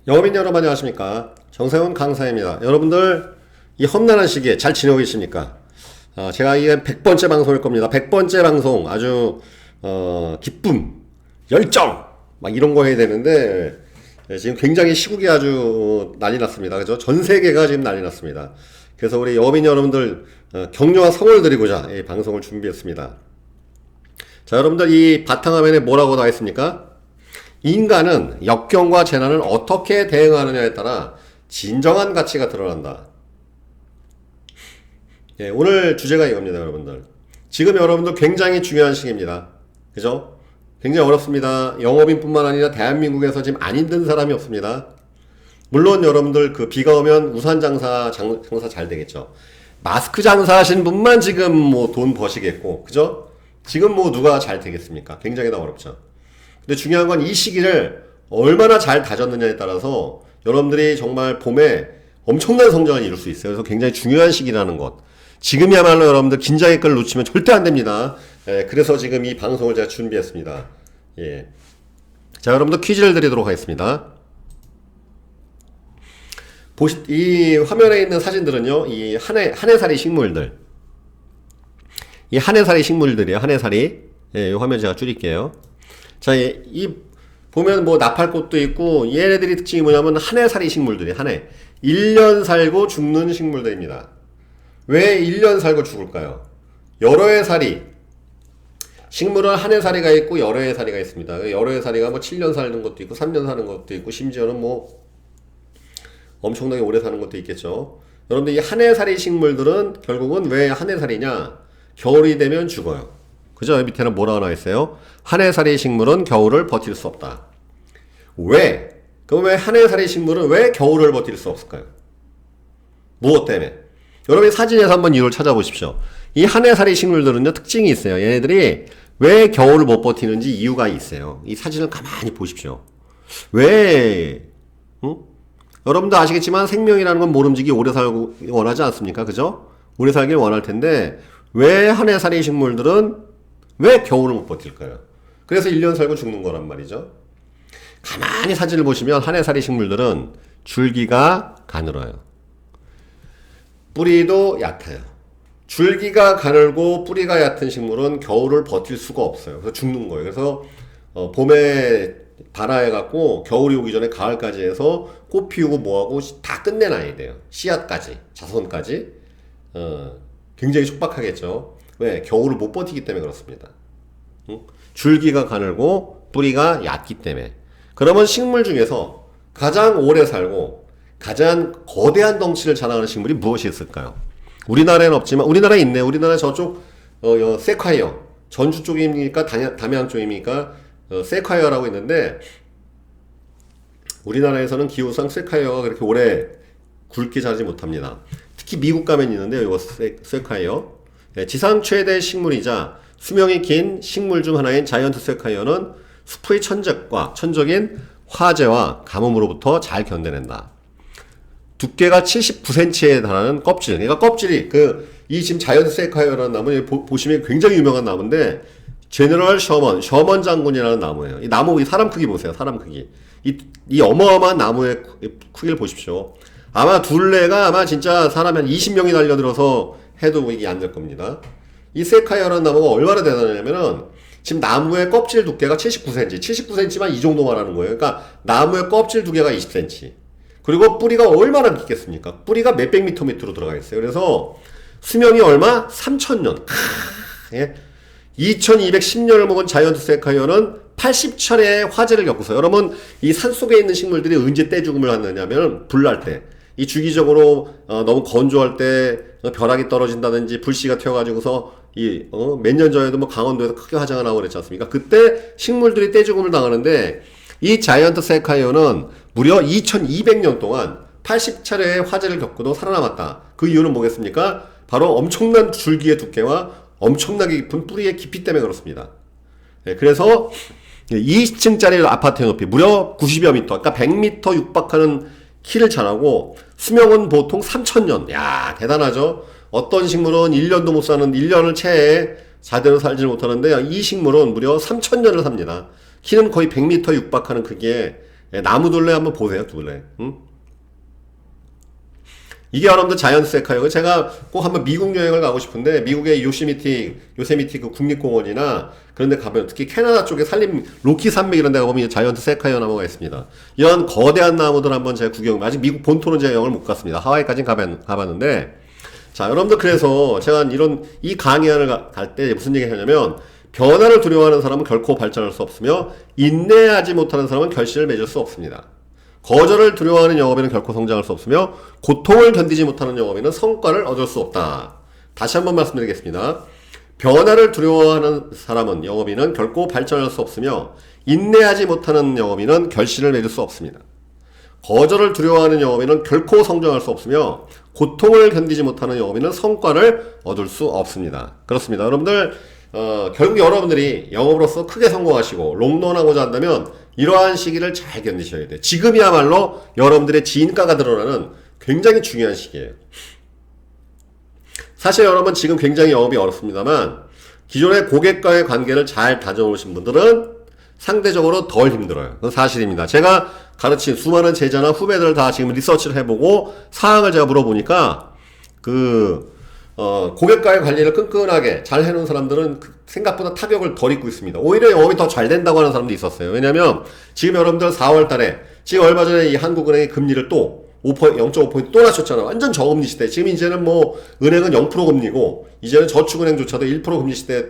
영업인 여러분 안녕하십니까. 정세훈 강사입니다. 여러분들 이 험난한 시기에 잘 지내고 계십니까? 제가 이게 100번째 방송일 겁니다. 100번째 방송 아주 기쁨, 열정 막 이런 거 해야 되는데 지금 굉장히 시국이 아주 난리 났습니다. 그죠? 전 세계가 지금 난리 났습니다. 그래서 우리 영업인 여러분들 격려와 성을 드리고자 이 방송을 준비했습니다. 자, 여러분들 이 바탕화면에 뭐라고 나와 있습니까? 인간은 역경과 재난을 어떻게 대응하느냐에 따라 진정한 가치가 드러난다. 예, 오늘 주제가 이겁니다, 여러분들. 지금 여러분들 굉장히 중요한 시기입니다. 그죠? 굉장히 어렵습니다. 영업인뿐만 아니라 대한민국에서 지금 안 힘든 사람이 없습니다. 물론 여러분들 그 비가 오면 우산 장사 잘 되겠죠. 마스크 장사 하신 분만 지금 뭐 돈 버시겠고, 그죠? 지금 뭐 누가 잘 되겠습니까? 굉장히 다 어렵죠. 근데 중요한 건 이 시기를 얼마나 잘 다졌느냐에 따라서 여러분들이 정말 봄에 엄청난 성장을 이룰 수 있어요. 그래서 굉장히 중요한 시기라는 것. 지금이야말로 여러분들 긴장의 끈을 놓치면 절대 안 됩니다. 예, 그래서 지금 이 방송을 제가 준비했습니다. 예. 자, 여러분들 퀴즈를 드리도록 하겠습니다. 이 화면에 있는 사진들은요, 이 한해살이 식물들. 이 한해살이 식물들이에요. 한해살이. 예, 이 화면 제가 줄일게요. 자, 이 보면 뭐 나팔꽃도 있고 얘네들이 특징이 뭐냐면 한해살이 식물들이 한해 1년 살고 죽는 식물들입니다. 왜 1년 살고 죽을까요? 여러 해 살이 식물은 한 해 살이가 있고 여러 해 살이가 있습니다. 여러 해 살이가 뭐 7년 사는 것도 있고 3년 사는 것도 있고 심지어는 뭐 엄청나게 오래 사는 것도 있겠죠. 여러분들 이 한 해 살이 식물들은 결국은 왜 한 해 살이냐? 겨울이 되면 죽어요. 그죠? 밑에는 뭐라고 나와 있어요? 한 해 살이 식물은 겨울을 버틸 수 없다. 왜? 그럼 왜 한 해 살이 식물은 왜 겨울을 버틸 수 없을까요? 무엇 때문에? 여러분이 사진에서 한번 이유를 찾아보십시오. 이 한 해 살이 식물들은요, 특징이 있어요. 얘네들이 왜 겨울을 못 버티는지 이유가 있어요. 이 사진을 가만히 보십시오. 왜? 응? 여러분도 아시겠지만 생명이라는 건 모름지기 오래 살고 원하지 않습니까? 그죠? 오래 살길 원할 텐데 왜 한 해 살이 식물들은 왜 겨울을 못 버틸까요? 그래서 1년 살고 죽는 거란 말이죠. 가만히 사진을 보시면 한 해 살이 식물들은 줄기가 가늘어요. 뿌리도 얕아요. 줄기가 가늘고 뿌리가 얕은 식물은 겨울을 버틸 수가 없어요. 그래서 죽는 거예요. 그래서 봄에 발화해갖고 겨울이 오기 전에 가을까지 해서 꽃 피우고 뭐하고 다 끝내놔야 돼요. 씨앗까지, 자선까지. 굉장히 촉박하겠죠. 왜? 겨울을 못 버티기 때문에 그렇습니다. 응? 줄기가 가늘고 뿌리가 얕기 때문에. 그러면 식물 중에서 가장 오래 살고 가장 거대한 덩치를 자랑하는 식물이 무엇이 있을까요? 우리나라에는 없지만 우리나라에 있네. 우리나라 저쪽 세콰이어 전주 쪽입니까? 담양 쪽입니까? 세콰이어라고 있는데 우리나라에서는 기후상 세콰이어가 그렇게 오래 굵게 자라지 못합니다. 특히 미국 가면 있는데 이거 세콰이어. 네, 지상 최대 식물이자 수명이 긴 식물 중 하나인 자이언트 세콰이어는 숲의 천적인 화재와 가뭄으로부터 잘 견뎌낸다. 두께가 79cm에 달하는 껍질. 그러니까 껍질이 이 지금 자이언트 세콰이어라는 나무 보시면 굉장히 유명한 나무인데 제너럴 셔먼 장군이라는 나무예요. 이 나무 이 사람 크기 보세요. 사람 크기. 이 어마어마한 나무의 크기를 보십시오. 아마 둘레가 아마 진짜 사람이 한 20명이 달려들어서 해도 이게 안 될 겁니다. 이 세콰이어라는 나무가 얼마나 대단하냐면은 지금 나무의 껍질 두께가 79cm, 79cm만 이 정도 말하는 거예요. 그러니까 나무의 껍질 두께가 20cm. 그리고 뿌리가 얼마나 깊겠습니까? 뿌리가 몇백 미터 밑으로 들어가 있어요. 그래서 수명이 얼마? 3000년. 예. 2210년을 먹은 자이언트 세콰이어는 80차례의 화재를 겪어서 여러분 이 산속에 있는 식물들이 언제 떼죽음을 하느냐면 불날 때 이 주기적으로 너무 건조할 때 벼락이 떨어진다든지 불씨가 튀어가지고서 몇 년 전에도 뭐 강원도에서 크게 화재가 나고 그랬지 않습니까? 그때 식물들이 떼죽음을 당하는데 이 자이언트 세콰이어는 무려 2200년 동안 80차례의 화재를 겪고도 살아남았다. 그 이유는 뭐겠습니까? 바로 엄청난 줄기의 두께와 엄청나게 깊은 뿌리의 깊이 때문에 그렇습니다. 네, 그래서 20층짜리 아파트의 높이 무려 90여 미터, 그러니까 100m 육박하는 키를 자라고 수명은 보통 3000년. 야, 대단하죠? 어떤 식물은 1년도 못 사는 1년을 채 제대로 살지 못하는데 이 식물은 무려 3000년을 삽니다. 키는 거의 100m 육박하는 크기에 예, 나무둘레 한번 보세요, 둘레. 응? 이게 여러분들 자이언트 세카이어. 제가 꼭 한번 미국 여행을 가고 싶은데, 미국의 요세미티 그 국립공원이나 그런 데 가면, 특히 캐나다 쪽에 로키 산맥 이런 데 가보면 자이언트 세카이어 나무가 있습니다. 이런 거대한 나무들 한번 제가 아직 미국 본토는 제가 여행을 못 갔습니다. 하와이까지는 가봤는데, 자, 여러분들 그래서 제가 이 강의안을 갈 때 무슨 얘기 하냐면, 변화를 두려워하는 사람은 결코 발전할 수 없으며, 인내하지 못하는 사람은 결실을 맺을 수 없습니다. 거절을 두려워하는 영업인은 결코 성장할 수 없으며 고통을 견디지 못하는 영업인은 성과를 얻을 수 없다. 다시 한번 말씀드리겠습니다. 변화를 두려워하는 사람은 영업인은 결코 발전할 수 없으며 인내하지 못하는 영업인은 결실을 맺을 수 없습니다. 거절을 두려워하는 영업인은 결코 성장할 수 없으며 고통을 견디지 못하는 영업인은 성과를 얻을 수 없습니다. 그렇습니다. 여러분들 결국 여러분들이 영업으로서 크게 성공하시고 롱런하고자 한다면 이러한 시기를 잘 견디셔야 돼요. 지금이야말로 여러분들의 진가가 드러나는 굉장히 중요한 시기예요. 사실 여러분 지금 굉장히 영업이 어렵습니다만 기존의 고객과의 관계를 잘 다져오신 분들은 상대적으로 덜 힘들어요. 그건 사실입니다. 제가 가르친 수많은 제자나 후배들 다 지금 리서치를 해보고 사항을 제가 물어보니까 고객과의 관리를 끈끈하게 잘 해놓은 사람들은 생각보다 타격을 덜 입고 있습니다. 오히려 영업이 더 잘 된다고 하는 사람도 있었어요. 왜냐면 지금 여러분들 4월 달에 지금 얼마 전에 이 한국은행이 금리를 또 0.5% 또 낮췄잖아요. 완전 저금리 시대. 지금 이제는 뭐 은행은 0% 금리고 이제는 저축은행조차도 1% 금리 시대에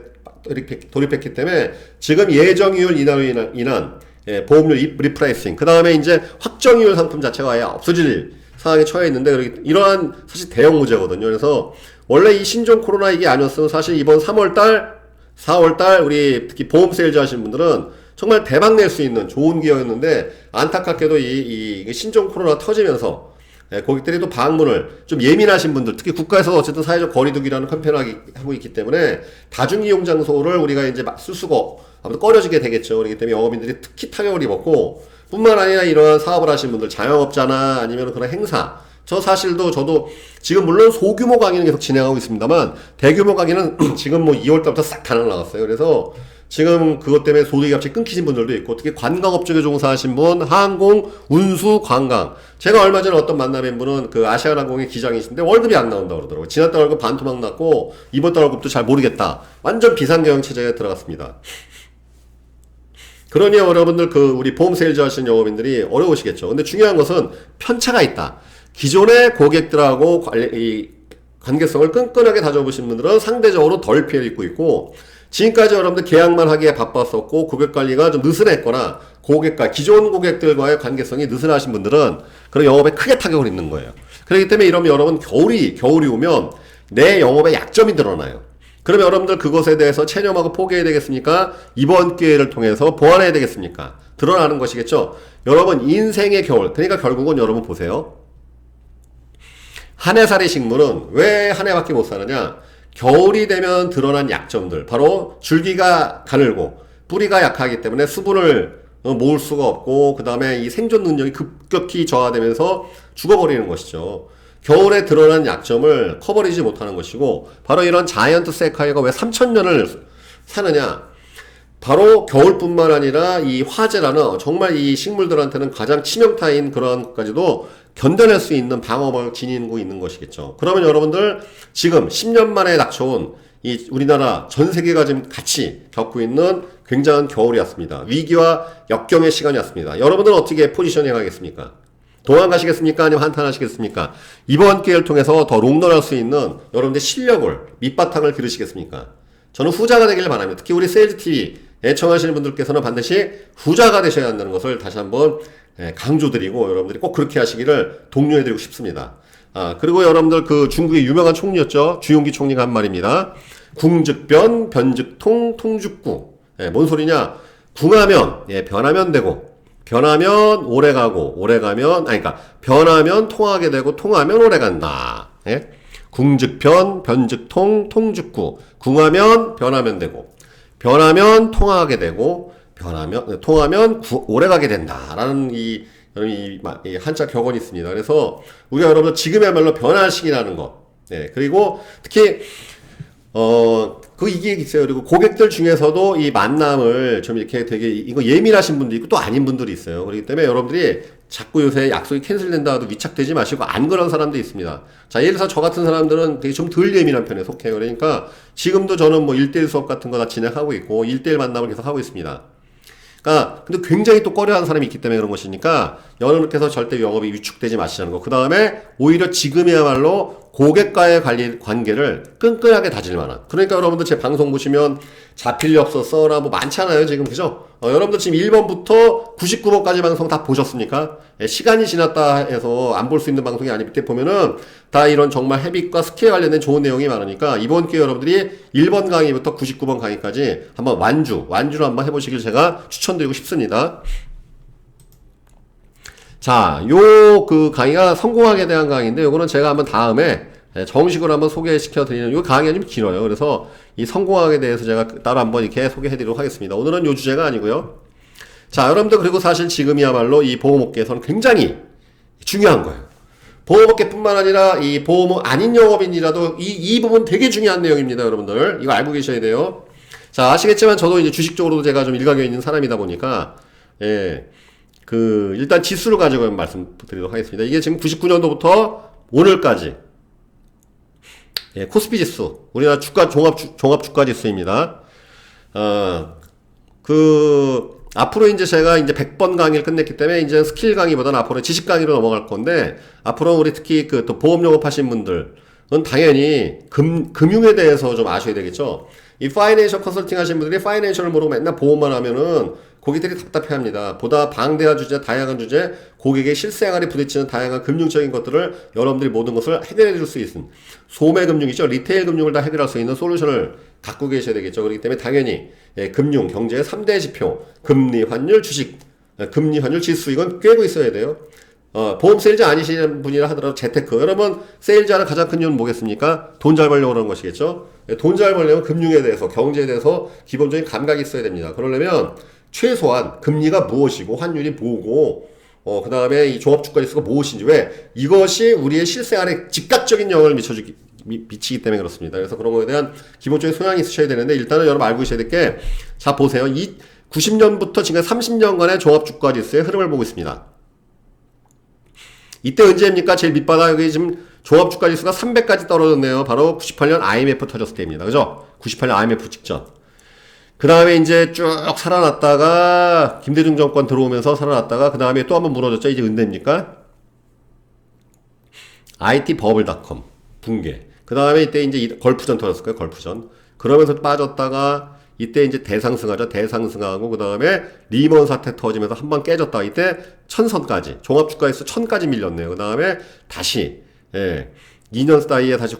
돌입했기 때문에 지금 예정이율 인하로 인한 보험료 리프라이싱 그 다음에 이제 확정이율 상품 자체가 아예 없어질 상황에 처해 있는데 이러한 사실 대형 문제거든요. 그래서 원래 이 신종 코로나 이게 아니었으면 사실 이번 3월달 4월달 우리 특히 보험 세일즈 하시는 분들은 정말 대박 낼 수 있는 좋은 기회였는데 안타깝게도 이 신종 코로나 터지면서 고객들이 또 방문을 좀 예민하신 분들 특히 국가에서 어쨌든 사회적 거리두기라는 캠페인을 하고 있기 때문에 다중이용 장소를 우리가 이제 쓸 수가 아무튼 꺼려지게 되겠죠. 그렇기 때문에 영업인들이 특히 타격을 입었고 뿐만 아니라 이러한 사업을 하시는 분들 자영업자나 아니면 그런 행사 저도 지금 물론 소규모 강의는 계속 진행하고 있습니다만 대규모 강의는 지금 뭐 2월달부터 싹 다 나갔어요. 그래서 지금 그것 때문에 소득이 갑자기 끊기신 분들도 있고 특히 관광업 쪽에 종사하신 분, 항공, 운수, 관광. 제가 얼마 전에 어떤 만남인 분은 그 아시아나항공의 기장이신데 월급이 안 나온다고 그러더라고요. 지난달 월급 반토막 났고 이번 달 월급도 잘 모르겠다. 완전 비상경영 체제에 들어갔습니다. 그러니 여러분들 우리 보험 세일즈 하시는 영업인들이 어려우시겠죠. 근데 중요한 것은 편차가 있다. 기존의 고객들하고 관계성을 끈끈하게 다져보신 분들은 상대적으로 덜 피해를 입고 있고 지금까지 여러분들 계약만 하기에 바빴었고 고객 관리가 좀 느슨했거나 기존 고객들과의 관계성이 느슨하신 분들은 그런 영업에 크게 타격을 입는 거예요. 그렇기 때문에 이러면 여러분 겨울이 오면 내 영업의 약점이 드러나요. 그러면 여러분들 그것에 대해서 체념하고 포기해야 되겠습니까? 이번 기회를 통해서 보완해야 되겠습니까? 드러나는 것이겠죠. 여러분 인생의 겨울 그러니까 결국은 여러분 보세요. 한 해살이 식물은 왜 한 해밖에 못 사느냐? 겨울이 되면 드러난 약점들 바로 줄기가 가늘고 뿌리가 약하기 때문에 수분을 모을 수가 없고 그 다음에 이 생존 능력이 급격히 저하되면서 죽어버리는 것이죠. 겨울에 드러난 약점을 커버리지 못하는 것이고 바로 이런 자이언트 세카이어가 왜 3000년을 사느냐? 바로 겨울뿐만 아니라 이 화재라는 정말 이 식물들한테는 가장 치명타인 그런 것까지도 견뎌낼 수 있는 방어막을 지니고 있는 것이겠죠. 그러면 여러분들 지금 10년 만에 닥쳐온 이 우리나라 전 세계가 지금 같이 겪고 있는 굉장한 겨울이었습니다. 위기와 역경의 시간이었습니다. 여러분들은 어떻게 포지셔닝 하겠습니까? 도망가시겠습니까? 아니면 한탄하시겠습니까? 이번 기회를 통해서 더 롱런할 수 있는 여러분들의 실력을 밑바탕을 기르시겠습니까? 저는 후자가 되길 바랍니다. 특히 우리 세일즈TV 애청하시는 분들께서는 반드시 후자가 되셔야 한다는 것을 다시 한번 강조드리고 여러분들이 꼭 그렇게 하시기를 독려해드리고 싶습니다. 그리고 여러분들 중국의 유명한 총리였죠. 주용기 총리가 한 말입니다. 궁즉변, 변즉통, 통즉구. 뭔 소리냐? 궁하면 변하면 되고 변하면 오래가고 변하면 통하게 되고 통하면 오래간다. 궁즉변, 변즉통, 통즉구. 궁하면 변하면 되고 변하면 통하게 되고 통하면 오래가게 된다라는 이 한자 격언이 있습니다. 그래서 우리가 여러분 지금이야말로 변화할 시기라는 것. 그리고 특히 이게 있어요. 그리고 고객들 중에서도 이 만남을 좀 이렇게 되게, 이거 예민하신 분도 있고 또 아닌 분들이 있어요. 그렇기 때문에 여러분들이 자꾸 요새 약속이 캔슬된다 해도 위축되지 마시고 안 그런 사람도 있습니다. 자, 예를 들어서 저 같은 사람들은 되게 좀 덜 예민한 편에 속해요. 그러니까 지금도 저는 뭐 1대1 수업 같은 거 다 진행하고 있고 1대1 만남을 계속 하고 있습니다. 그러니까 근데 굉장히 또 꺼려하는 사람이 있기 때문에 그런 것이니까 여러분께서 절대 영업이 위축되지 마시자는 거. 그 다음에 오히려 지금이야말로 고객과의 관계를 끈끈하게 다질 만한. 그러니까 여러분들 제 방송 보시면 자필 엽서 써라 뭐 많잖아요 지금, 그죠? 여러분들 지금 1번부터 99번까지 방송 다 보셨습니까? 시간이 지났다 해서 안 볼 수 있는 방송이 아니, 밑에 보면은 다 이런 정말 헤빗과 스키에 관련된 좋은 내용이 많으니까 이번 기회에 여러분들이 1번 강의부터 99번 강의까지 한번 완주로 한번 해보시길 제가 추천드리고 싶습니다. 자, 그 강의가 성공학에 대한 강의인데, 요거는 제가 한번 다음에 정식으로 한번 소개시켜 드리는, 요 강의가 좀 길어요. 그래서 이 성공학에 대해서 제가 따로 한번 이렇게 소개해 드리도록 하겠습니다. 오늘은 요 주제가 아니고요. 자, 여러분들, 그리고 사실 지금이야말로 이 보험업계에서는 굉장히 중요한 거예요. 보험업계뿐만 아니라 이 보험 아닌 영업인이라도 이 부분 되게 중요한 내용입니다, 여러분들. 이거 알고 계셔야 돼요. 자, 아시겠지만 저도 이제 주식 쪽으로도 제가 좀 일가견 있는 사람이다 보니까, 일단 지수를 가지고 말씀드리도록 하겠습니다. 이게 지금 99년도부터 오늘까지, 코스피 지수, 우리나라 주가 종합 주가 지수입니다. 앞으로 이제 제가 이제 100번 강의를 끝냈기 때문에 이제 스킬 강의보다는 앞으로 지식 강의로 넘어갈 건데, 앞으로 우리 특히 또 보험 영업하신 분들은 당연히 금융에 대해서 좀 아셔야 되겠죠. 이 파이낸셜 컨설팅 하신 분들이 파이낸셜을 모르고 맨날 보험만 하면은 고객들이 답답해 합니다. 보다 방대한 주제, 다양한 주제, 고객의 실생활에 부딪히는 다양한 금융적인 것들을 여러분들이 모든 것을 해결해 줄 수 있는 소매 금융이죠. 리테일 금융을 다 해결할 수 있는 솔루션을 갖고 계셔야 되겠죠. 그렇기 때문에 당연히 금융, 경제의 3대 지표, 금리, 환율, 주식, 금리, 환율, 지수, 이건 꿰고 있어야 돼요. 보험 세일즈 아니시는 분이라 하더라도 재테크. 여러분, 세일즈하는 가장 큰 이유는 뭐겠습니까? 돈 잘 벌려고 하는 것이겠죠? 돈 잘 벌려면 금융에 대해서, 경제에 대해서 기본적인 감각이 있어야 됩니다. 그러려면 최소한 금리가 무엇이고, 환율이 뭐고, 그 다음에 이 종합주가지수가 무엇인지, 왜? 이것이 우리의 실생활에 즉각적인 영향을 미치기 때문에 그렇습니다. 그래서 그런 거에 대한 기본적인 소양이 있으셔야 되는데, 일단은 여러분 알고 계셔야 될 게, 자, 보세요. 이 90년부터 지금 30년간의 종합주가지수의 흐름을 보고 있습니다. 이때 언제입니까? 제일 밑바닥에 지금 종합주가지수가 300까지 떨어졌네요. 바로 98년 IMF 터졌을 때입니다. 그죠? 98년 IMF 직전. 그 다음에 이제 쭉 살아났다가, 김대중 정권 들어오면서 살아났다가, 그 다음에 또 한번 무너졌죠? 이제 언제입니까? IT 버블닷컴 붕괴. 그 다음에 이때 이제 걸프전 터졌을 거예요. 걸프전. 그러면서 빠졌다가, 이때 이제 대상승하죠. 대상승하고, 그 다음에 리먼 사태 터지면서 한번 깨졌다. 이때 1000선까지, 종합주가에서 1000까지 밀렸네요. 그 다음에 다시, 2년 사이에 다시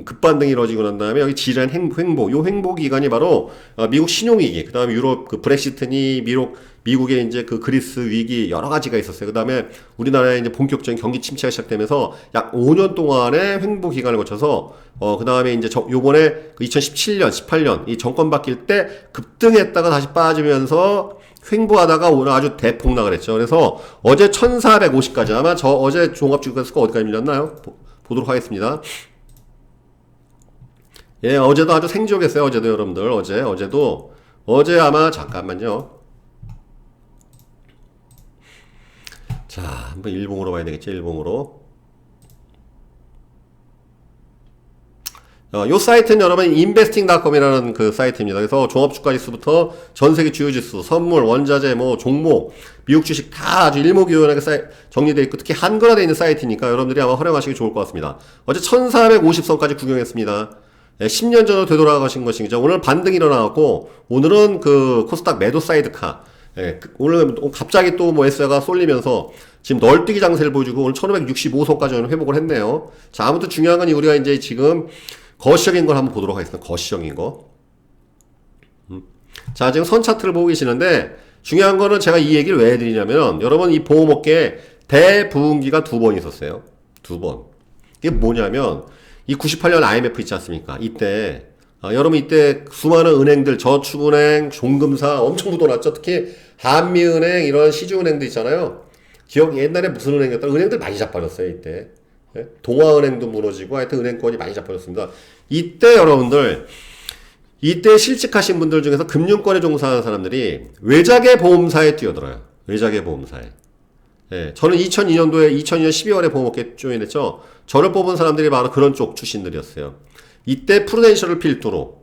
급반등이 이루어지고 난 다음에 여기 지난 횡보, 요 횡보 기간이 바로 미국 신용위기, 그 다음에 유럽 브렉시트니, 미국의 이제 그리스 위기 여러 가지가 있었어요. 그 다음에 우리나라의 이제 본격적인 경기 침체가 시작되면서 약 5년 동안의 횡보 기간을 거쳐서 그 다음에 이제 요번에 2017년, 18년 이 정권 바뀔 때 급등했다가 다시 빠지면서 횡보하다가 오늘 아주 대폭락을 했죠. 그래서 어제 1450까지, 아마 어제 종합주가수가 어디까지 밀렸나요? 보도록 하겠습니다. 어제도 아주 생지옥이었어요. 어제도 여러분들, 어제 아마, 잠깐만요. 자, 한번 일봉으로 봐야 되겠죠. 일봉으로. 요 사이트는 여러분 investing.com이라는 그 사이트입니다. 그래서 종합주가지수부터 전세계 주요 지수, 선물, 원자재, 뭐 종목, 미국 주식 다 아주 일목요연하게 정리되어 있고, 특히 한글화되어 있는 사이트니까 여러분들이 아마 활용하시기 좋을 것 같습니다. 어제 1450선까지 구경했습니다. 10년 전으로 되돌아가신 것이죠. 오늘 반등이 일어나고, 오늘은 그 코스닥 매도 사이드카, 오늘 갑자기 또 뭐 S가 쏠리면서 지금 널뛰기 장세를 보여주고 오늘 1565선까지 회복을 했네요. 자, 아무튼 중요한 건 우리가 이제 지금 거시적인 걸 한번 보도록 하겠습니다. 거시적인 거. 자, 지금 선 차트를 보고 계시는데, 중요한 거는 제가 이 얘기를 왜 해드리냐면, 여러분 이 보험업계에 대부흥기가 2번 있었어요. 2번. 이게 뭐냐면, 이 98년 IMF 있지 않습니까? 이때, 여러분 이때 수많은 은행들, 저축은행, 종금사 엄청 묻어났죠. 특히 한미은행, 이런 시중은행도 있잖아요. 옛날에 무슨 은행이었다? 은행들 많이 자빠졌어요, 이때. 예? 동아은행도 무너지고 하여튼 은행권이 많이 잡혀졌습니다. 이때 여러분들 이때 실직하신 분들 중에서 금융권에 종사하는 사람들이 외작의 보험사에 뛰어들어요. 외작의 보험사에. 예, 저는 2002년 12월에 보험업계에 조인했죠. 저를 뽑은 사람들이 바로 그런 쪽 출신들이었어요. 이때 프루덴셜을 필두로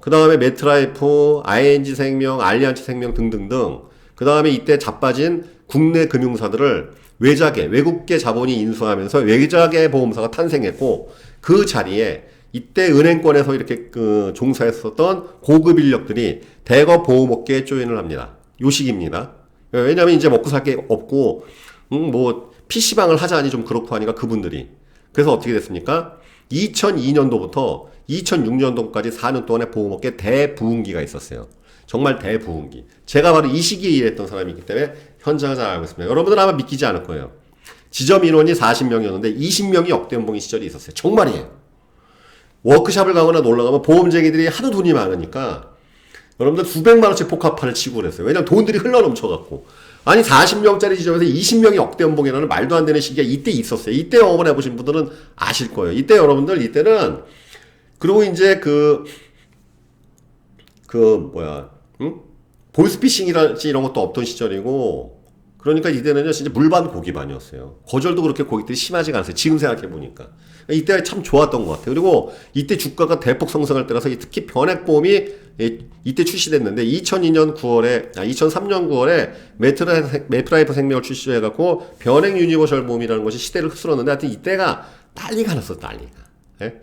그 다음에 메트라이프, ING생명, 알리안츠생명 등등등 그 다음에 이때 자빠진 국내 금융사들을 외국계 자본이 인수하면서 외작의 보험사가 탄생했고 그 자리에 이때 은행권에서 이렇게 종사했었던 고급 인력들이 대거 보험업계에 조인을 합니다. 요식입니다. 왜냐면 이제 먹고 살 게 없고 뭐 PC방을 하자니 좀 그렇고 하니까 그분들이 그래서 어떻게 됐습니까? 2002년도부터 2006년도까지 4년 동안의 보험업계 대부흥기가 있었어요. 정말 대부흥기. 제가 바로 이 시기에 일했던 사람이기 때문에 현장을 잘 알고 있습니다. 여러분들은 아마 믿기지 않을 거예요. 지점 인원이 40명이었는데 20명이 역대 연봉인 시절이 있었어요. 정말이에요. 워크샵을 가거나 놀러 가면 보험쟁이들이 하도 돈이 많으니까 여러분들 수백만 원씩 복합판을 치고 그랬어요. 왜냐면 돈들이 흘러 넘쳐갖고. 아니 40명짜리 지점에서 20명이 역대 연봉이라는 말도 안 되는 시기가 이때 있었어요. 이때 영업을 해보신 분들은 아실 거예요. 이때 여러분들 이때는 그리고 이제 보이스피싱이랄지 이런 것도 없던 시절이고 그러니까 이때는요 진짜 물반 고기반이었어요. 거절도 그렇게 고객들이 심하지가 않았어요. 지금 생각해보니까. 이때 참 좋았던 것 같아요. 그리고 이때 주가가 대폭 상승할 때라서 특히 변액보험이 이때 출시됐는데 2003년 9월에 메트라이프 생명을 출시해갖고 변액 유니버셜 보험이라는 것이 시대를 휩쓸었는데 하여튼 이때가 난리가 났어 난리가. 예?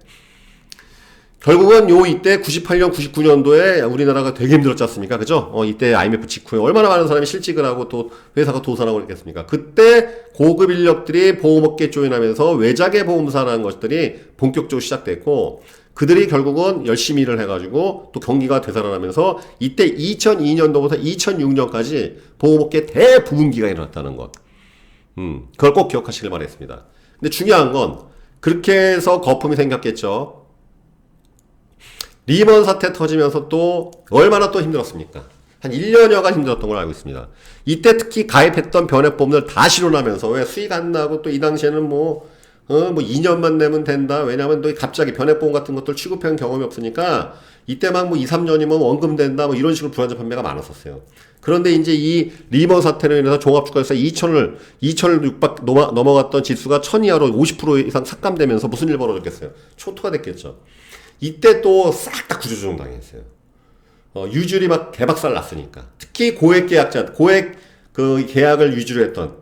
결국은 이때 98년, 99년도에 우리나라가 되게 힘들었지 않습니까? 그죠? 이때 IMF 직후에 얼마나 많은 사람이 실직을 하고 또 회사가 도산하고 그랬겠습니까? 그때 고급 인력들이 보험업계에 조인하면서 외작의 보험사라는 것들이 본격적으로 시작됐고 그들이 결국은 열심히 일을 해가지고 또 경기가 되살아나면서 이때 2002년도부터 2006년까지 보험업계 대부흥기가 일어났다는 것. 그걸 꼭 기억하시길 바라겠습니다. 근데 중요한 건 그렇게 해서 거품이 생겼겠죠. 리먼 사태 터지면서 또 얼마나 또 힘들었습니까? 한 1년여간 힘들었던 걸 알고 있습니다. 이때 특히 가입했던 변액보험들 다 실효나면서 왜 수익 안 나고 또 이 당시에는 뭐 2년만 내면 된다. 왜냐면 또 갑자기 변액보험 같은 것들 취급한 경험이 없으니까 이때 막 2, 3년이면 원금 된다. 이런 식으로 불안전 판매가 많았었어요. 그런데 이제 이 리먼 사태로 인해서 종합주가에서 2천을 넘어갔던 지수가 1000 이하로 50% 이상 삭감되면서 무슨 일 벌어졌겠어요? 초토화 됐겠죠. 이때 또 싹 다 구조조정 당했어요. 유줄이 막 개박살 났으니까. 특히 고액 계약을 위주로 했던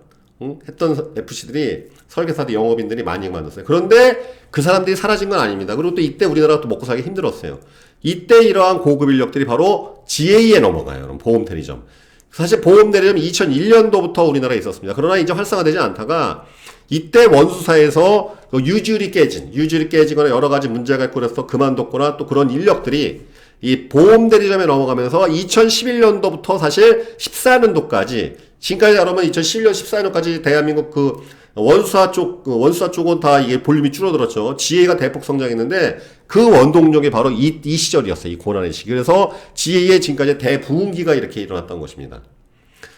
FC들이 설계사들 영업인들이 많이 만났어요. 그런데 그 사람들이 사라진 건 아닙니다. 그리고 또 이때 우리나라가 또 먹고 살기 힘들었어요. 이때 이러한 고급 인력들이 바로 GA에 넘어가요. 여러분, 보험 대리점. 사실 보험 대리점 2001년도부터 우리나라에 있었습니다. 그러나 이제 활성화되지 않다가 이때 원수사에서 유줄이 깨지거나 여러 가지 문제가 있고 그래서 그만뒀거나 또 그런 인력들이 이 보험 대리점에 넘어가면서 2011년도부터 사실 14년도까지 지금까지 여러분 2011년 14년까지 대한민국 원수사 쪽은 다 이게 볼륨이 줄어들었죠. GA가 대폭 성장했는데 그 원동력이 바로 이 시절이었어요. 이 고난의 시기. 그래서 GA의 지금까지 대부흥기가 이렇게 일어났던 것입니다.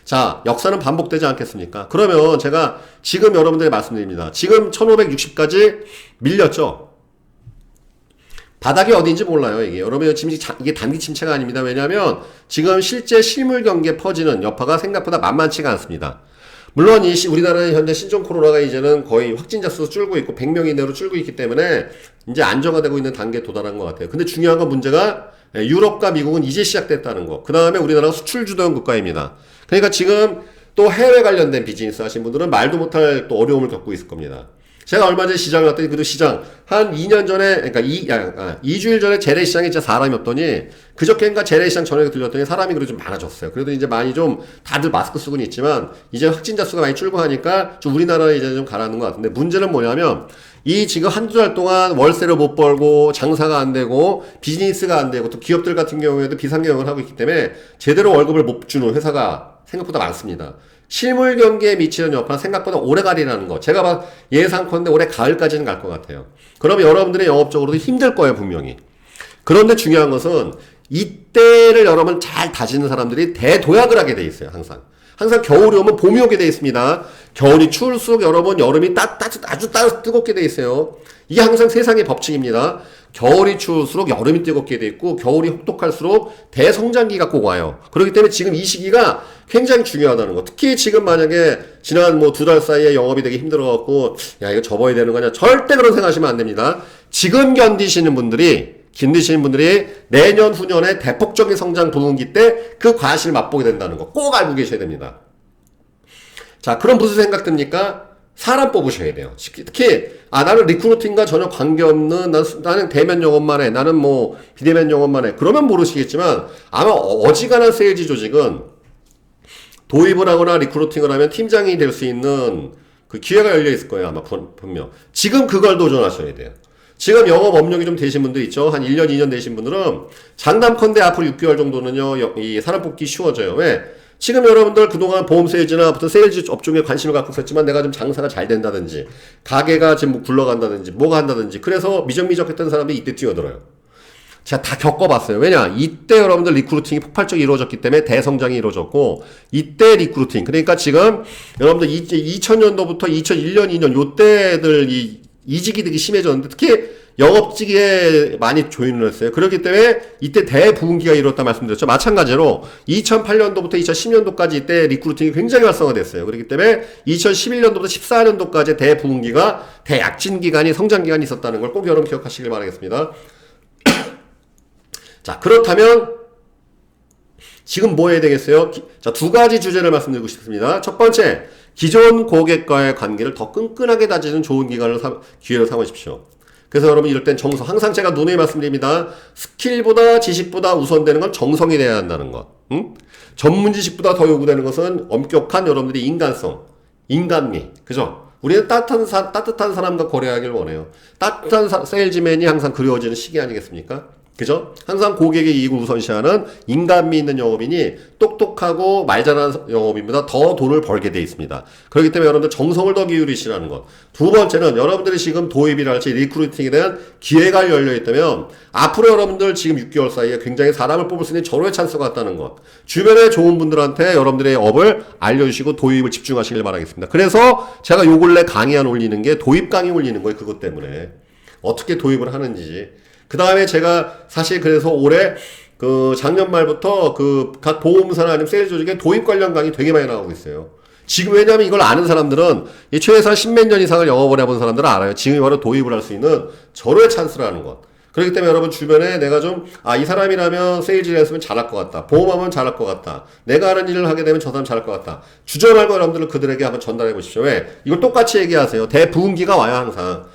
자, 역사는 반복되지 않겠습니까? 그러면 제가 지금 여러분들에게 말씀드립니다. 지금 1560까지 밀렸죠? 바닥이 어딘지 몰라요, 이게. 여러분, 지금 이게 단기 침체가 아닙니다. 왜냐하면 지금 실제 실물 경기에 퍼지는 여파가 생각보다 만만치가 않습니다. 물론 우리나라는 현재 신종 코로나가 이제는 거의 확진자 수 줄고 있고 100명 이내로 줄고 있기 때문에 이제 안정화되고 있는 단계에 도달한 것 같아요. 근데 중요한 건 문제가 유럽과 미국은 이제 시작됐다는 거. 그 다음에 우리나라가 수출 주도형 국가입니다. 그러니까 지금 또 해외 관련된 비즈니스 하신 분들은 말도 못할 또 어려움을 겪고 있을 겁니다. 제가 얼마 전에 시장을 갔더니 그 시장 한 2년 전에 그러니까 2주일 전에 재래시장에 진짜 사람이 없더니 그저께인가 재래시장 저녁에 들렸더니 사람이 그래도 좀 많아졌어요. 그래도 이제 많이 좀 다들 마스크 쓰고는 있지만 이제 확진자 수가 많이 줄고 하니까 좀 우리나라에 이제 좀 가라앉는 것 같은데 문제는 뭐냐면 이 지금 한두 달 동안 월세를 못 벌고 장사가 안 되고 비즈니스가 안 되고 또 기업들 같은 경우에도 비상경영을 하고 있기 때문에 제대로 월급을 못 주는 회사가 생각보다 많습니다. 실물 경기에 미치는 여파는 생각보다 오래 가리라는 거. 제가 예상컨대 올해 가을까지는 갈 것 같아요. 그러면 여러분들의 영업적으로도 힘들 거예요, 분명히. 그런데 중요한 것은 이때를 여러분 잘 다지는 사람들이 대도약을 하게 돼 있어요, 항상. 항상 겨울이 오면 봄이 오게 돼 있습니다. 겨울이 추울수록 여러분 여름이 아주 뜨겁게 돼 있어요. 이게 항상 세상의 법칙입니다. 겨울이 추울수록 여름이 뜨겁게 돼 있고 겨울이 혹독할수록 대성장기가 꼭 와요. 그렇기 때문에 지금 이 시기가 굉장히 중요하다는 거. 특히 지금 만약에 지난 뭐 2달 사이에 영업이 되게 힘들어갖고 야 이거 접어야 되는 거냐, 절대 그런 생각하시면 안 됩니다. 지금 견디시는 분들이 내년 후년에 대폭적인 성장 부흥기 때 그 과실을 맛보게 된다는 거 꼭 알고 계셔야 됩니다. 자, 그럼 무슨 생각 듭니까? 사람 뽑으셔야 돼요. 특히 나는 리크루팅과 전혀 관계없는, 나는 대면 영업만 해, 나는 뭐 비대면 영업만 해, 그러면 모르시겠지만 아마 어지간한 세일즈 조직은 도입을 하거나 리크루팅을 하면 팀장이 될 수 있는 그 기회가 열려 있을 거예요. 아마 분명. 지금 그걸 도전하셔야 돼요. 지금 영업 업력이 좀 되신 분들 있죠. 한 1년, 2년 되신 분들은 장담컨대 앞으로 6개월 정도는요, 이 사람 뽑기 쉬워져요. 왜? 지금 여러분들 그동안 보험 세일즈나 부터 세일즈 업종에 관심을 갖고 있었지만 내가 좀 장사가 잘 된다든지, 가게가 지금 뭐 굴러간다든지, 뭐가 한다든지, 그래서 미적미적했던 사람들이 이때 뛰어들어요. 제가 다 겪어봤어요. 왜냐? 이때 여러분들 리크루팅이 폭발적으로 이루어졌기 때문에 대성장이 이루어졌고, 이때 리크루팅. 그러니까 지금 여러분들 2000년도부터 2001년, 2년, 요때들 이직이 되게 심해졌는데, 특히 영업직에 많이 조인을 했어요. 그렇기 때문에 이때 대부흥기가 이뤘다 말씀드렸죠. 마찬가지로 2008년도부터 2010년도까지 이때 리크루팅이 굉장히 활성화됐어요. 그렇기 때문에 2011년도부터 14년도까지 대부흥기가, 대약진기간이, 성장기간이 있었다는 걸 꼭 여러분 기억하시길 바라겠습니다. 자, 그렇다면 지금 뭐 해야 되겠어요? 자, 두 가지 주제를 말씀드리고 싶습니다. 첫 번째, 기존 고객과의 관계를 더 끈끈하게 다지는 좋은 기회를 삼으십시오. 그래서 여러분 이럴 땐 정성, 항상 제가 누누이 말씀드립니다. 스킬보다 지식보다 우선되는 건 정성이 돼야 한다는 것. 전문 지식보다 더 요구되는 것은 엄격한 여러분들이 인간성, 인간미. 그죠? 우리는 따뜻한 사람과 거래하길 원해요. 따뜻한 세일즈맨이 항상 그리워지는 시기 아니겠습니까? 그죠? 항상 고객의 이익을 우선시하는 인간미 있는 영업인이 똑똑하고 말 잘하는 영업인보다 더 돈을 벌게 돼 있습니다. 그렇기 때문에 여러분들 정성을 더 기울이시라는 것. 두 번째는 여러분들이 지금 도입이랄지 리크루팅에 대한 기회가 열려 있다면 앞으로 여러분들 지금 6개월 사이에 굉장히 사람을 뽑을 수 있는 절호의 찬스가 왔다는 것. 주변에 좋은 분들한테 여러분들의 업을 알려주시고 도입을 집중하시길 바라겠습니다. 그래서 제가 요 근래 강의 안 올리는 게 도입 강의 올리는 거예요. 그것 때문에. 어떻게 도입을 하는지. 그 다음에 제가 사실 그래서 올해 작년 말부터 각 보험사나 아니면 세일즈 조직에 도입 관련 강의 되게 많이 나오고 있어요. 지금 왜냐면 이걸 아는 사람들은 최소한 10몇 년 이상을 영업을 해본 사람들은 알아요. 지금이 바로 도입을 할 수 있는 절호의 찬스라는 것. 그렇기 때문에 여러분 주변에 내가 좀, 이 사람이라면 세일즈를 했으면 잘할 것 같다. 보험하면 잘할 것 같다. 내가 하는 일을 하게 되면 저 사람 잘할 것 같다. 주저 말고 여러분들은 그들에게 한번 전달해 보십시오. 왜? 이걸 똑같이 얘기하세요. 대부흥기가 와요, 항상.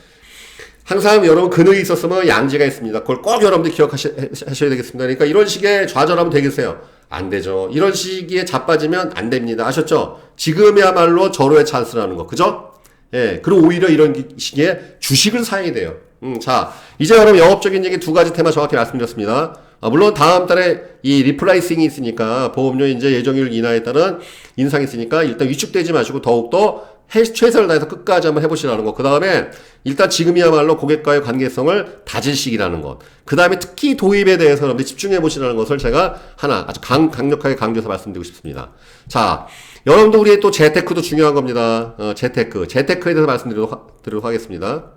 항상 여러분 근육이 있었으면 양지가 있습니다. 그걸 꼭 여러분들 기억하셔야 되겠습니다. 그러니까 이런 식의 좌절하면 되겠어요. 안 되죠. 이런 시기에 자빠지면 안 됩니다. 아셨죠? 지금이야말로 절호의 찬스라는 거. 그죠? 예. 그리고 오히려 이런 시기에 주식을 사야 돼요. 자, 이제 여러분 영업적인 얘기 두 가지 테마 정확히 말씀드렸습니다. 물론 다음 달에 이 리프라이싱이 있으니까 보험료 이제 예정일 인하에 따른 인상이 있으니까 일단 위축되지 마시고 더욱더 최선을 다해서 끝까지 한번 해보시라는 것. 그 다음에 일단 지금이야말로 고객과의 관계성을 다질 시기라는 것. 그 다음에 특히 도입에 대해서 여러분들 집중해보시라는 것을 제가 하나 아주 강력하게 강조해서 말씀드리고 싶습니다. 자, 여러분도 우리의 또 재테크도 중요한 겁니다. 재테크에 대해서 말씀드리도록 하겠습니다.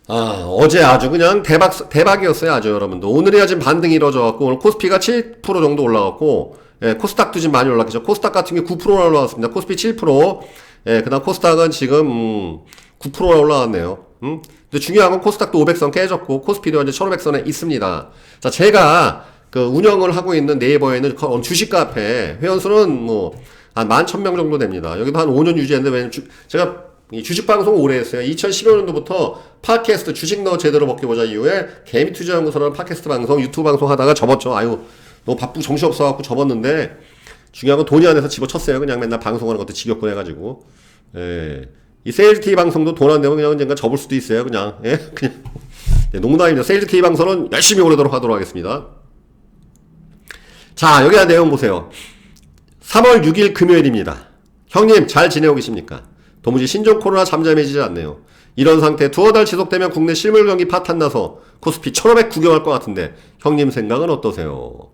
어제 아주 그냥 대박이었어요. 아주 여러분들. 오늘이야 지금 반등이 이루어져갖고 오늘 코스피가 7% 정도 올라갔고, 예, 코스닥도 지금 많이 올랐겠죠. 코스닥 같은 게 9%나 올라왔습니다. 코스피 7%. 예, 그 다음 코스닥은 지금 9%나 올라왔네요. 근데 중요한 건 코스닥도 500선 깨졌고, 코스피도 이제 1500선에 있습니다. 자, 제가 운영을 하고 있는 네이버에는 주식 카페, 회원수는 한 11,000명 정도 됩니다. 여기도 한 5년 유지했는데, 왜냐면 제가 이 주식 방송 오래 했어요. 2015년도부터 팟캐스트 주식 너 제대로 먹혀보자 이후에 개미투자연구소라는 팟캐스트 방송, 유튜브 방송 하다가 접었죠. 너무 바쁘고 정신없어갖고 접었는데, 중요한 건 돈이 안 돼서 집어쳤어요. 그냥 맨날 방송하는 것도 지겹고 해가지고. 예. 이 세일즈TV 방송도 돈 안 되면 그냥 언젠가 접을 수도 있어요. 그냥. 예? 그냥. 네, 농담입니다. 세일즈TV 방송은 열심히 오래도록 하도록 하겠습니다. 자, 여기 내용 보세요. 3월 6일 금요일입니다. 형님, 잘 지내고 계십니까? 도무지 신종 코로나 잠잠해지지 않네요. 이런 상태 두어 달 지속되면 국내 실물 경기 파탄 나서 코스피 1500 구경할 것 같은데 형님 생각은 어떠세요?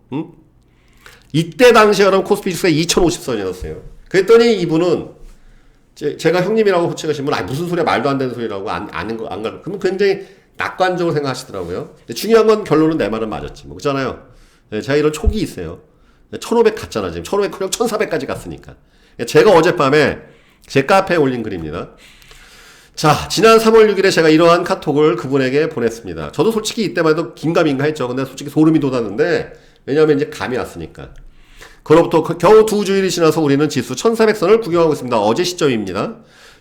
이때 당시에 여러분 코스피 지수가 2050선이었어요. 그랬더니 이분은 제가 형님이라고 호칭하신 분은 무슨 소리야 말도 안 되는 소리라고 안 갈. 그러면 굉장히 낙관적으로 생각하시더라고요. 중요한 건 결론은 내 말은 맞았지. 뭐 그렇잖아요. 제가 이런 촉이 있어요. 1500 갔잖아 지금. 1500 그냥 1400까지 갔으니까. 제가 어젯밤에 제 카페에 올린 글입니다. 자, 지난 3월 6일에 제가 이러한 카톡을 그분에게 보냈습니다. 저도 솔직히 이때만 해도 긴가민가 했죠. 근데 솔직히 소름이 돋았는데, 왜냐하면 이제 감이 왔으니까. 그로부터 겨우 2주일이 지나서 우리는 지수 1400선을 구경하고 있습니다. 어제 시점입니다.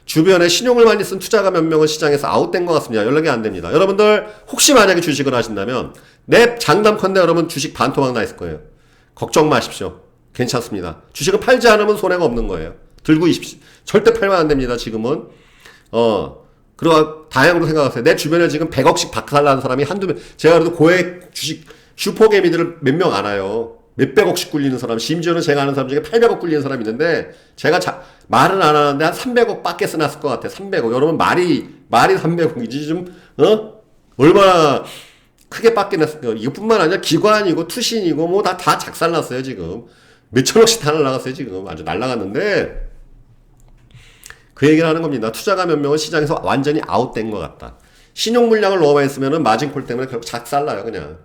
주변에 신용을 많이 쓴 투자가 몇 명은 시장에서 아웃된 것 같습니다. 연락이 안 됩니다. 여러분들 혹시 만약에 주식을 하신다면 내 장담컨대 여러분 주식 반토막 나 있을 거예요. 걱정 마십시오. 괜찮습니다. 주식은 팔지 않으면 손해가 없는 거예요. 들고 있십시오. 절대 팔면 안 됩니다. 지금은. 그리고 다양하게 생각하세요. 내 주변에 지금 100억씩 박살나는 사람이 한두 명, 제가 그래도 고액 주식 슈퍼개미들을 몇 명 알아요. 몇백억씩 굴리는 사람, 심지어는 제가 아는 사람 중에 800억 굴리는 사람이 있는데, 제가 말은 안 하는데 한 300억 밖에 써놨을 것 같아. 300억. 여러분, 말이 300억이지, 좀, 얼마나 크게 밖에 냈을까. 이것뿐만 아니라 기관이고, 투신이고, 뭐 다 작살났어요, 지금. 몇천억씩 다 날라갔어요, 지금. 아주 날라갔는데, 그 얘기를 하는 겁니다. 투자가 몇 명은 시장에서 완전히 아웃된 것 같다. 신용 물량을 너무 많이 쓰면은 마진콜 때문에 결국 작살나요, 그냥.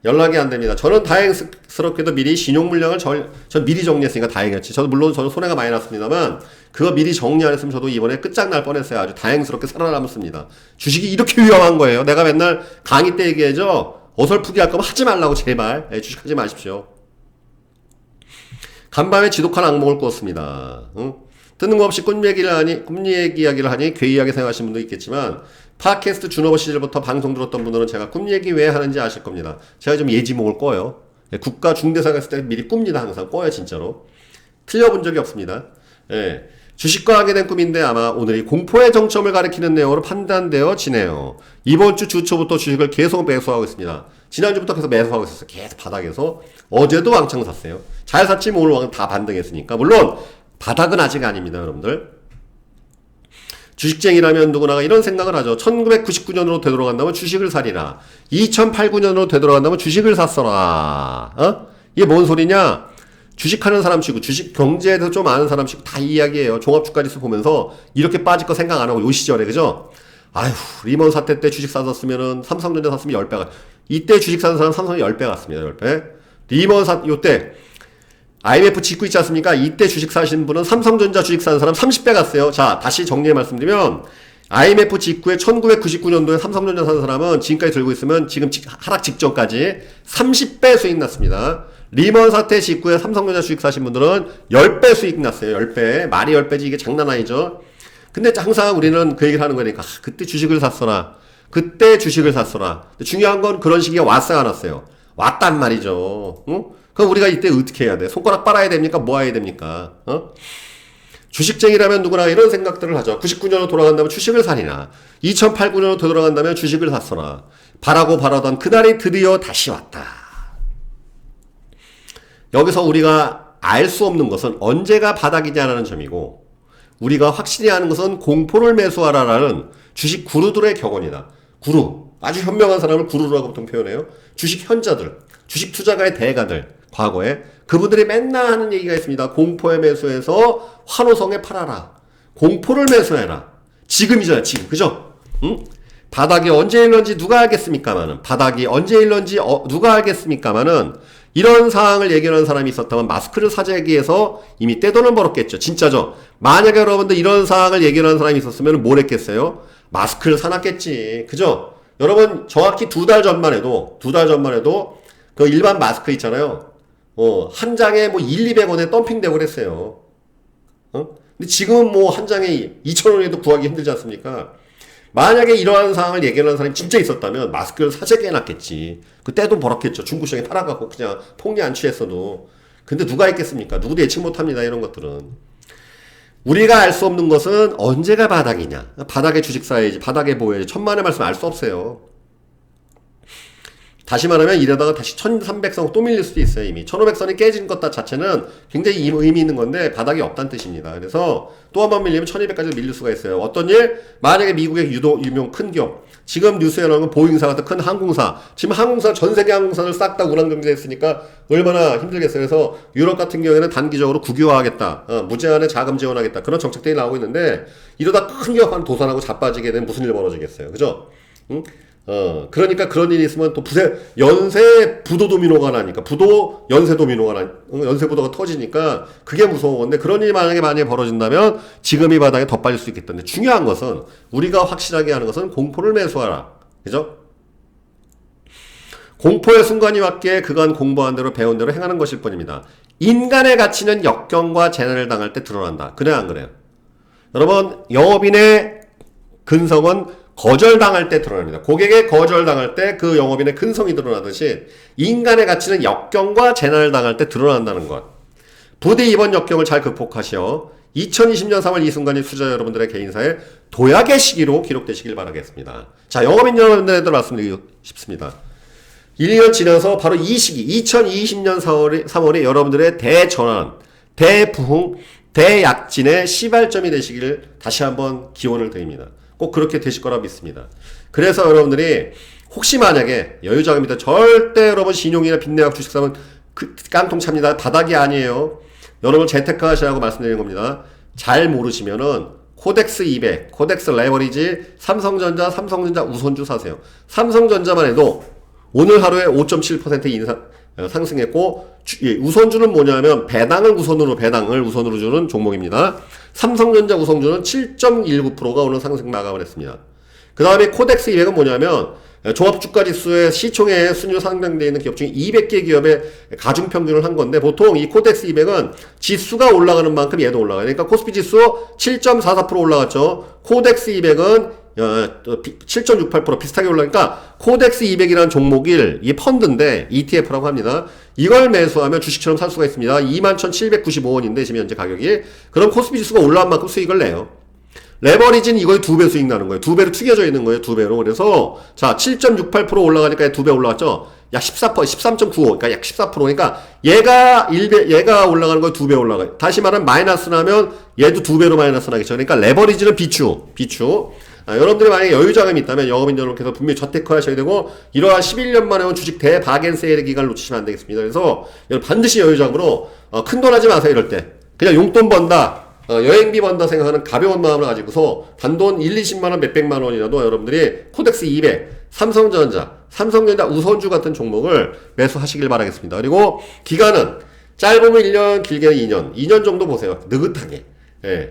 연락이 안 됩니다. 저는 다행스럽게도 미리 신용 물량을 전 미리 정리했으니까 다행이었지. 물론 저는 손해가 많이 났습니다만, 그거 미리 정리 안 했으면 저도 이번에 끝장날 뻔했어요. 아주 다행스럽게 살아남았습니다. 주식이 이렇게 위험한 거예요. 내가 맨날 강의 때 얘기해줘. 어설프게 할 거면 하지 말라고, 제발. 주식하지 마십시오. 간밤에 지독한 악몽을 꾸었습니다. 응? 뜬금없이 꿈 얘기 이야기를 하니 괴이하게 생각하시는 분도 있겠지만, 팟캐스트 준오버 시절부터 방송 들었던 분들은 제가 꿈 얘기 왜 하는지 아실 겁니다. 제가 좀 예지몽을 꿔요. 국가 중대상 했을 때 미리 꿉니다. 항상 꿔요, 진짜로. 틀려본 적이 없습니다. 예. 주식과 하게 된 꿈인데 아마 오늘이 공포의 정점을 가리키는 내용으로 판단되어지네요. 이번 주 주초부터 주식을 계속 매수하고 있습니다. 지난주부터 계속 매수하고 있었어요. 계속 바닥에서. 어제도 왕창 샀어요. 잘 샀지만 오늘 다 반등했으니까. 물론 바닥은 아직 아닙니다, 여러분들. 주식쟁이라면 누구나 이런 생각을 하죠. 1999년으로 되돌아간다면 주식을 사리라. 2008, 9년으로 되돌아간다면 주식을 샀어라. 이게 뭔 소리냐? 주식하는 사람 치고 주식 경제에 대해서 좀 아는 사람 치고 다 이야기해요. 종합주가지수 보면서 이렇게 빠질 거 생각 안 하고 요 시절에, 그죠? 아휴, 리먼 사태 때 주식 샀었으면은 삼성전자 샀으면 10배 이때 주식 사는 사람 삼성이 10배 갔습니다. 10배. 요때 IMF 직후 있지 않습니까? 이때 주식 사신 분은 삼성전자 주식 사는 사람 30배 갔어요. 자, 다시 정리해 말씀드리면, IMF 직후에 1999년도에 삼성전자 사는 사람은 지금까지 들고 있으면 지금 하락 직전까지 30배 수익 났습니다. 리먼 사태 직후에 삼성전자 주식 사신 분들은 10배 수익 났어요. 10배. 말이 10배지 이게 장난 아니죠? 근데 항상 우리는 그 얘기를 하는 거니까, 그때 주식을 샀어라. 그때 주식을 샀어라. 중요한 건 그런 시기가 왔어요, 안 왔어요? 왔단 말이죠. 응? 그럼 우리가 이때 어떻게 해야 돼? 손가락 빨아야 됩니까? 뭐 해야 됩니까? 주식쟁이라면 누구나 이런 생각들을 하죠. 99년으로 돌아간다면 주식을 사리나. 2008, 9년으로 되돌아간다면 주식을 샀어라. 바라던 그날이 드디어 다시 왔다. 여기서 우리가 알 수 없는 것은 언제가 바닥이냐라는 점이고, 우리가 확실히 아는 것은 공포를 매수하라라는 주식 구루들의 격언이다. 구루. 아주 현명한 사람을 구루라고 보통 표현해요. 주식 현자들, 주식 투자가의 대가들. 과거에 그분들이 맨날 하는 얘기가 있습니다. 공포에 매수해서 환호성에 팔아라. 공포를 매수해라. 지금이잖아, 지금. 그죠? 응? 바닥이 언제 일런지 누가 알겠습니까마는, 바닥이 언제 일런지 누가 알겠습니까마는, 이런 상황을 얘기하는 사람이 있었다면 마스크를 사재기 위해서 이미 떼돈을 벌었겠죠. 진짜죠? 만약에 여러분들 이런 상황을 얘기하는 사람이 있었으면 뭘 했겠어요? 마스크를 사놨겠지. 그죠? 여러분 정확히 두 달 전만 해도 그 일반 마스크 있잖아요. 한 장에 뭐 200원에 덤핑되고 그랬어요. 근데 지금은 뭐 한 장에 2,000원에도 구하기 힘들지 않습니까? 만약에 이러한 상황을 얘기하는 사람이 진짜 있었다면 마스크를 사재기 해놨겠지. 그때도 벌었겠죠. 중고시장에 팔아갖고 그냥 폭리 안 취했어도. 근데 누가 있겠습니까? 누구도 예측 못합니다. 이런 것들은. 우리가 알 수 없는 것은 언제가 바닥이냐. 바닥에 주식 사야지, 바닥에 보여야지. 천만의 말씀 알 수 없어요. 다시 말하면 이러다가 다시 1300선 또 밀릴 수도 있어요. 이미 1500선이 깨진 것 자체는 굉장히 의미 있는 건데 바닥이 없다는 뜻입니다. 그래서 또 한 번 밀리면 1200까지 밀릴 수가 있어요. 어떤 일? 만약에 미국의 유명 큰 기업, 지금 뉴스에 나오는 보잉사 같은 큰 항공사, 지금 항공사 전 세계 항공사를 싹 다 운항정지했으니까 얼마나 힘들겠어요. 그래서 유럽 같은 경우에는 단기적으로 국유화하겠다, 무제한의 자금 지원하겠다, 그런 정책들이 나오고 있는데 이러다 큰 기업 하나 도산하고 자빠지게 되면 무슨 일 벌어지겠어요. 그죠? 응? 그러니까 그런 일이 있으면 또 연쇄 부도 도미노가 나니까, 연쇄 도미노가 연쇄 부도가 터지니까 그게 무서운 건데, 그런 일이 만약에 벌어진다면 지금 이 바닥에 더 빠질 수 있겠다는데, 중요한 것은, 우리가 확실하게 하는 것은 공포를 매수하라. 그죠? 공포의 순간이 왔기에 그간 공부한 대로 배운 대로 행하는 것일 뿐입니다. 인간의 가치는 역경과 재난을 당할 때 드러난다. 그래, 안 그래요? 여러분, 영업인의 근성은 거절당할 때 드러납니다. 고객의 거절당할 때 그 영업인의 근성이 드러나듯이 인간의 가치는 역경과 재난을 당할 때 드러난다는 것. 부디 이번 역경을 잘 극복하시어 2020년 3월 이 순간이 투자 여러분들의 개인사에 도약의 시기로 기록되시길 바라겠습니다. 자, 영업인 여러분들에도 말씀드리고 싶습니다. 1년 지나서 바로 이 시기, 2020년 3월이 여러분들의 대전환, 대부흥, 대약진의 시발점이 되시길 다시 한번 기원을 드립니다. 꼭 그렇게 되실 거라 믿습니다. 그래서 여러분들이 혹시 만약에 여유자금이다, 절대 여러분 신용이나 빚내각 주식 사면 깡통 찹니다. 바닥이 아니에요. 여러분 재테크 하시라고 말씀드리는 겁니다. 잘 모르시면은 코덱스 200, 코덱스 레버리지, 삼성전자 우선주 사세요. 삼성전자만 해도 오늘 하루에 5.7% 상승했고, 우선주는 뭐냐면 배당을 우선으로 주는 종목입니다. 삼성전자 우선주는 7.19%가 오늘 상승 마감을 했습니다. 그 다음에 코덱스 200은 뭐냐면 종합주가지수의 시총에 순위로 상장되어 있는 기업 중에 200개 기업의 가중평균을 한 건데, 보통 이 코덱스 200은 지수가 올라가는 만큼 얘도 올라가요. 그러니까 코스피 지수 7.44% 올라갔죠. 코덱스 200은 7.68% 비슷하게 올라가니까 코덱스 200이라는 종목일, 이게 펀드인데 ETF라고 합니다. 이걸 매수하면 주식처럼 살 수가 있습니다. 21,795원인데 지금 현재 가격이. 그럼 코스피 지수가 올라간 만큼 수익을 내요. 레버리지는 이거에 2배 수익 나는 거예요. 2배로 튀겨져 있는 거예요. 2배로. 그래서 자, 7.68% 올라가니까 2배 올라갔죠. 약 14%, 13.95. 그러니까 약 14%. 그러니까 얘가 올라가는 거에 2배 올라가요. 다시 말하면 마이너스 나면 얘도 2배로 마이너스 나겠죠. 그러니까 레버리지는 비추. 여러분들이 만약에 여유자금이 있다면 영업인 여러분께서 분명히 저테크 하셔야 되고, 이러한 11년 만에 온 주식 대바겐세일의 기간을 놓치시면 안 되겠습니다. 그래서 여러분 반드시 여유자금으로 큰돈 하지 마세요. 이럴 때 그냥 용돈 번다, 여행비 번다 생각하는 가벼운 마음을 가지고서 단돈 1, 20만원, 몇백만원이라도 여러분들이 코덱스 200, 삼성전자 우선주 같은 종목을 매수하시길 바라겠습니다. 그리고 기간은 짧으면 1년, 길게는 2년 정도 보세요. 느긋하게. 예.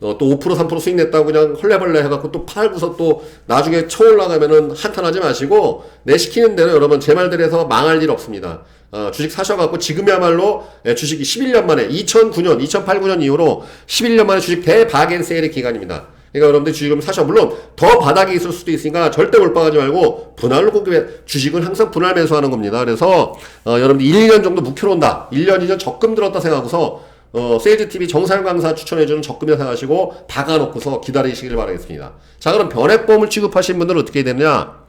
또 5%, 3% 수익 냈다고 그냥 헐레벌레 해갖고 또 팔고서 또 나중에 쳐 올라가면은 한탄하지 마시고, 내 시키는 대로 여러분 제 말대로 해서 망할 일 없습니다. 주식 사셔갖고 지금이야말로 주식이 11년 만에 2009년, 2008, 9년 이후로 11년 만에 주식 대바겐세일의 기간입니다. 그러니까 여러분들 주식을 사셔. 물론 더 바닥이 있을 수도 있으니까 절대 몰빵하지 말고 분할로 꼭 주식은 항상 분할 매수하는 겁니다. 그래서 여러분들 1, 2년 정도 묵혀놓는다. 1년, 2년 적금 들었다 생각하고서 세일즈TV 정사용 강사 추천해주는 적금이라 생각하시고 박아놓고서 기다리시길 바라겠습니다. 자, 그럼 변액보험을 취급하신 분들은 어떻게 되느냐?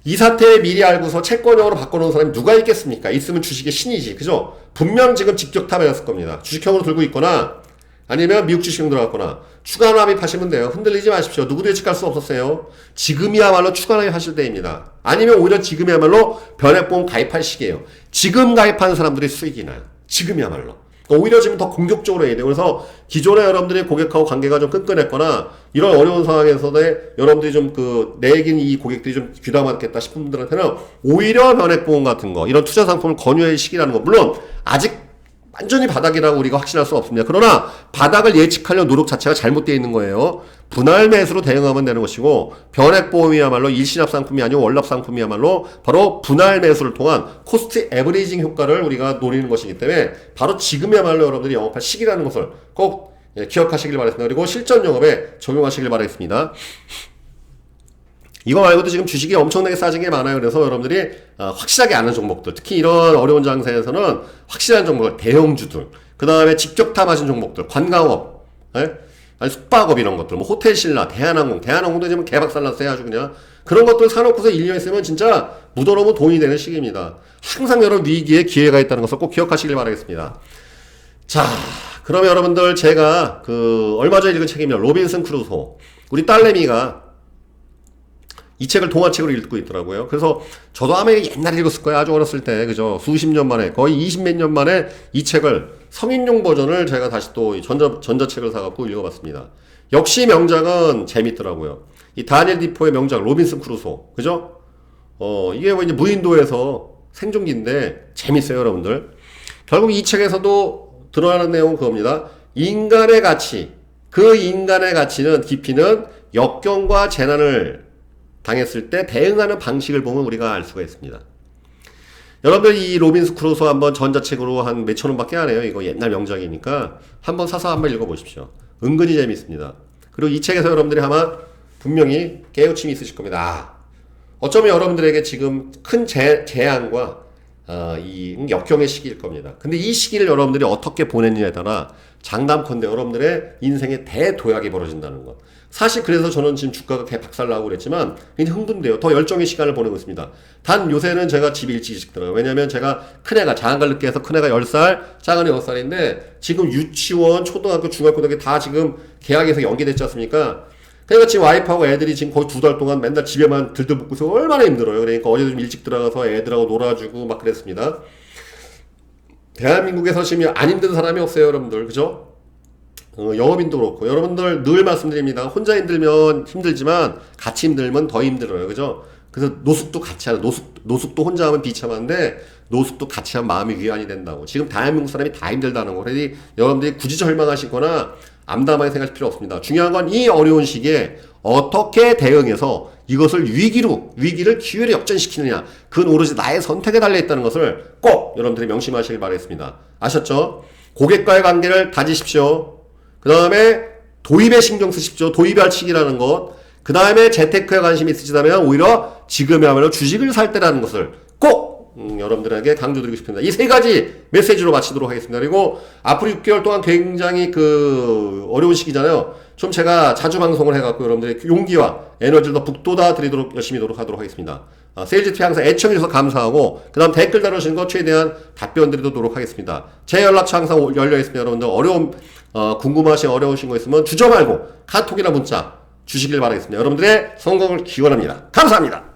이 사태에 미리 알고서 채권형으로 바꿔놓은 사람이 누가 있겠습니까? 있으면 주식의 신이지. 그죠? 분명 지금 직격탄이었을 겁니다. 주식형으로 들고 있거나 아니면 미국 주식형 들어갔거나 추가 납입하시면 돼요. 흔들리지 마십시오. 누구도 예측할 수 없었어요. 지금이야말로 추가 납입하실 때입니다. 아니면 오히려 지금이야말로 변액보험 가입할 시기예요. 지금 가입하는 사람들이 수익이 나요. 지금이야말로. 오히려 지금 더 공격적으로 해야 돼요. 그래서 기존에 여러분들이 고객하고 관계가 좀 끈끈했거나 이런 어려운 상황에서도 여러분들이 좀 내긴 이 고객들이 좀 귀담았겠다 싶은 분들한테는 오히려 변액보험 같은 거, 이런 투자 상품을 권유할 시기라는 거. 물론 아직 완전히 바닥이라고 우리가 확신할 수 없습니다. 그러나 바닥을 예측하려는 노력 자체가 잘못되어 있는 거예요. 분할 매수로 대응하면 되는 것이고, 변액보험이야말로 일시납 상품이 아니고 월납 상품이야말로 바로 분할 매수를 통한 코스트 에버리징 효과를 우리가 노리는 것이기 때문에 바로 지금이야말로 여러분들이 영업할 시기라는 것을 꼭 기억하시길 바라겠습니다. 그리고 실전 영업에 적용하시길 바라겠습니다. 이거 말고도 지금 주식이 엄청나게 싸진 게 많아요. 그래서 여러분들이 확실하게 아는 종목들, 특히 이런 어려운 장세에서는 확실한 종목들, 대형주들, 그 다음에 직격타 맞은 종목들, 관광업, 아니 숙박업 이런 것들, 뭐 호텔신라, 대한항공도 지금 개박살났어요. 아주 그냥. 그런 것들 사놓고서 1년 있으면 진짜 묻어놓으면 돈이 되는 시기입니다. 항상 여러분 위기에 기회가 있다는 것을 꼭 기억하시길 바라겠습니다. 자, 그러면 여러분들 제가 얼마 전에 읽은 책입니다. 로빈슨 크루소. 우리 딸내미가 이 책을 동화책으로 읽고 있더라고요. 그래서 저도 아마 옛날에 읽었을 거예요. 아주 어렸을 때. 그죠? 수십 년 만에, 거의 20몇 년 만에 이 책을 성인용 버전을 제가 다시 또 전자책을 사갖고 읽어봤습니다. 역시 명작은 재밌더라고요. 이 다니엘 디포의 명작, 로빈슨 크루소. 그죠? 이게 뭐 이제 무인도에서 생존기인데 재밌어요, 여러분들. 결국 이 책에서도 드러나는 내용은 그겁니다. 인간의 가치, 그 인간의 가치는, 깊이는 역경과 재난을 당했을 때 대응하는 방식을 보면 우리가 알 수가 있습니다. 여러분들 이 로빈슨 크루소 한번 전자책으로 한 몇천 원밖에 안 해요. 이거 옛날 명작이니까 한번 사서 한번 읽어보십시오. 은근히 재밌습니다. 그리고 이 책에서 여러분들이 아마 분명히 깨우침이 있으실 겁니다. 어쩌면 여러분들에게 지금 큰 재앙과 이 역경의 시기일 겁니다. 근데 이 시기를 여러분들이 어떻게 보냈느냐에 따라 장담컨대 여러분들의 인생의 대도약이 벌어진다는 것. 사실 그래서 저는 지금 주가가 박살나고 그랬지만 굉장히 흥분돼요. 더 열정의 시간을 보내고 있습니다. 단 요새는 제가 집이 일찍 들어가요. 왜냐면 제가 큰애가 장안갈 늦게 해서 큰애가 10살, 작은애 6살인데 지금 유치원, 초등학교, 중학교등학교 다 지금 개학해서 연기됐지 않습니까? 그러니까 지금 와이프하고 애들이 지금 거의 2달 동안 맨날 집에만 들들붙고서 얼마나 힘들어요. 그러니까 어제도 좀 일찍 들어가서 애들하고 놀아주고 막 그랬습니다. 대한민국에서 지금 안 힘든 사람이 없어요, 여러분들. 그죠? 영업인도 그렇고. 여러분들 늘 말씀드립니다. 혼자 힘들면 힘들지만 같이 힘들면 더 힘들어요. 그죠? 그래서 노숙도 같이 하는, 노숙도 혼자 하면 비참한데 노숙도 같이 하면 마음이 위안이 된다고. 지금 대한민국 사람이 다 힘들다는 거. 그러니 여러분들이 굳이 절망하시거나 암담하게 생각할 필요 없습니다. 중요한 건 이 어려운 시기에 어떻게 대응해서 이것을 위기를 기회로 역전시키느냐. 그건 오로지 나의 선택에 달려있다는 것을 꼭 여러분들이 명심하시길 바라겠습니다. 아셨죠? 고객과의 관계를 다지십시오. 그 다음에 도입에 신경 쓰십시오. 도입할 시기라는 것. 그 다음에 재테크에 관심이 있으시다면 오히려 지금이야말로 주식을 살 때라는 것을 꼭 여러분들에게 강조드리고 싶습니다. 이 세 가지 메시지로 마치도록 하겠습니다. 그리고 앞으로 6개월 동안 굉장히 어려운 시기잖아요. 좀 제가 자주 방송을 해갖고 여러분들의 용기와 에너지를 더 북돋아 드리도록 열심히 노력하도록 하겠습니다. 세일즈TV 항상 애청해주셔서 감사하고 그 다음 댓글 달아주시는 거 최대한 답변 드리도록 노력하겠습니다. 제 연락처 항상 열려있습니다. 여러분들 궁금하신 어려우신 거 있으면 주저 말고 카톡이나 문자 주시길 바라겠습니다. 여러분들의 성공을 기원합니다. 감사합니다.